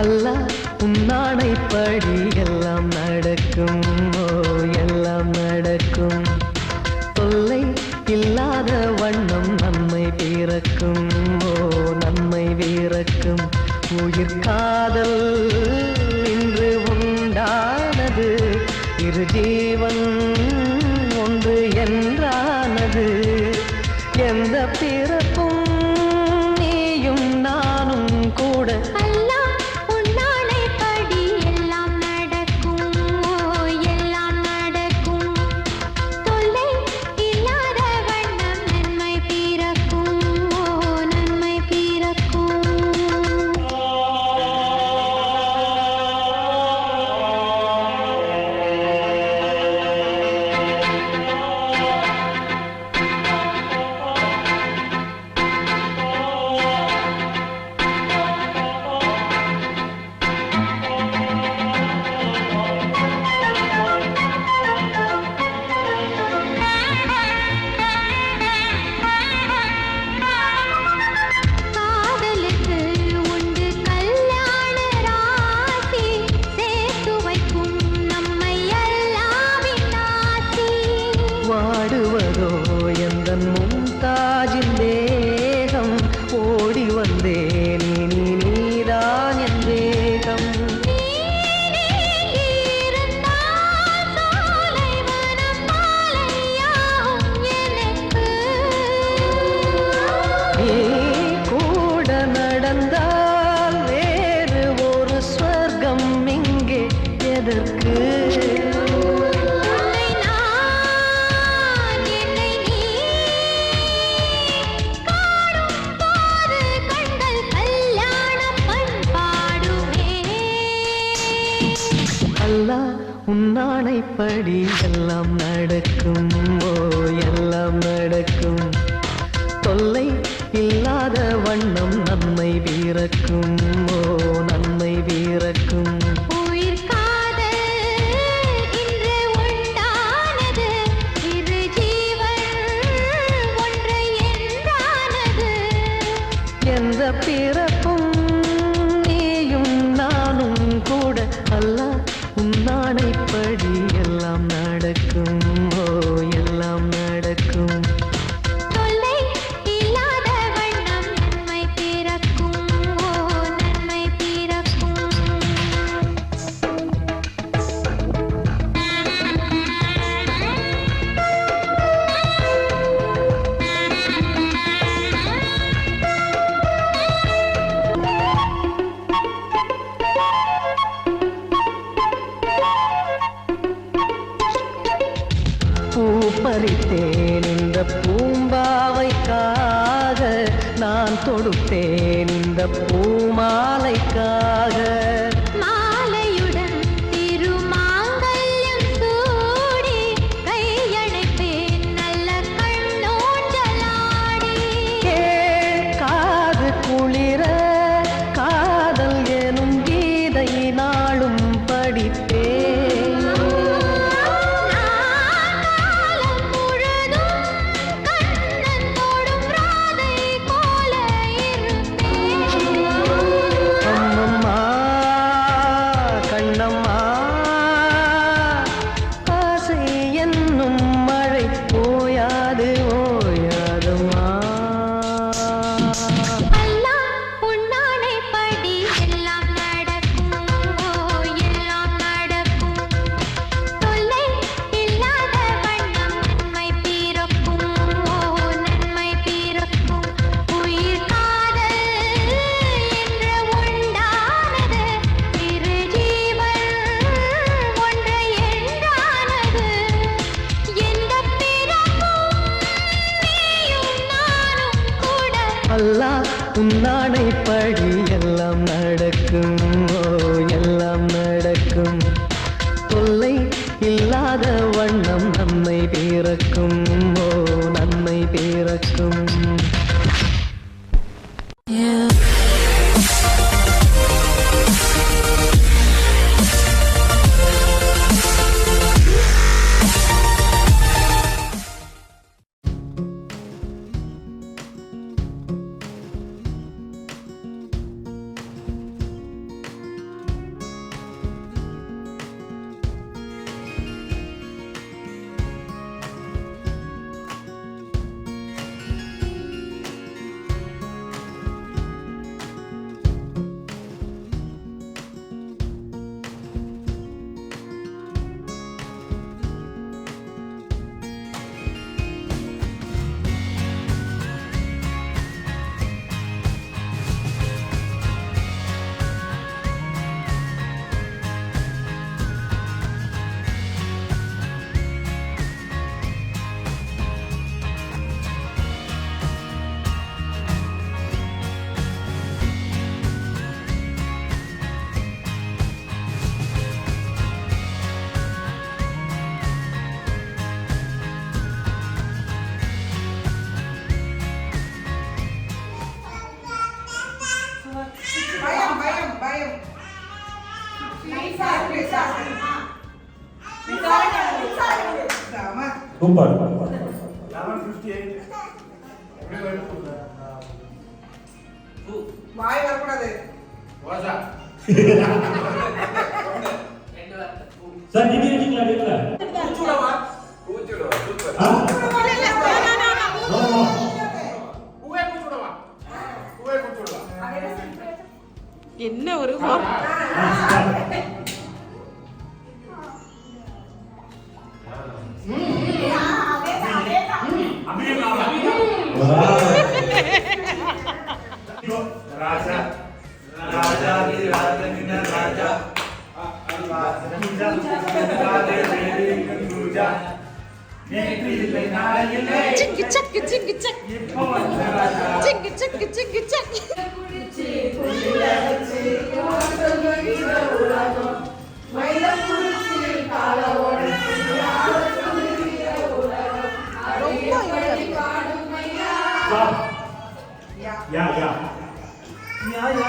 அல்லாஹ் உன்னானைப்படி எல்லாம் நடக்கும், ஓ எல்லாம் நடக்கும். தொல்லை இல்லாத வண்ணம் நன்மை பிறக்கும், ஓ நன்மை பிறக்கும். உயிர் காதல் இன்று உண்டானது, இரு ஜீவன் ஒன்று என்றானது. எந்த பிறப்பும் நீயும் நானும் கூட வாடுவதோ எந்தன் மும்தாஜின் தேகம். ஓடி வந்தேன் இனி நீதான் என் வேகம். நீ கூட நடந்தால் வேறு ஒரு ஸ்வர்க்கம் இங்கே எதற்கு? அல்லாஹ் உன்னானைப்படி எல்லாம் நடக்கும், ஓ எல்லாம் நடக்கும். தொல்லை இல்லாத வண்ணம் நன்மை பிறக்கும், ஓ நன்மை பிறக்கும். எந்த பிறப்பும் நீயும் நானும் கூட அல்லாஹ் உன்னானைப்படி எல்லாம் நடக்கும், ஓ எல்லாம் நடக்கும். தொல்லை இல்லாத வண்ணம் நன்மை பிறக்கும், ஓ நன்மை பிறக்கும். பூ பறித்தேன் இந்த பூம்பாவைக்காக, நான் தொடுத்தேன் இந்த பூமாலைக்காக. மாலையுடன் திருமாங்கல்யம் சூடி கையணைப்பேன் நல்ல கண்ணோஞ்சலாடி. காது குளிர காதல் எனும் கீதை நாளும் படிப்பேன். அல்லாஹ் உன்னானைப்படி எல்லாம் நடக்கும், ஓ எல்லாம் நடக்கும். தொல்லை இல்லாத வண்ணம் நன்மை பிறக்கும், ஓ நன்மை பிறக்கும். சூப்பர். 11:58. வாய் வரக்கூடாது. சார் நீங்க இருக்கீங்களா நீங்களா? ஆ? No, no. என்ன ஒரு ஆ, சார். ராஜா ராஜா ராஜா ராஜா சிங்கு சக்கு சிங்கு சக் சிங்கு சக்கு சிங்கு சக் யா யா நான்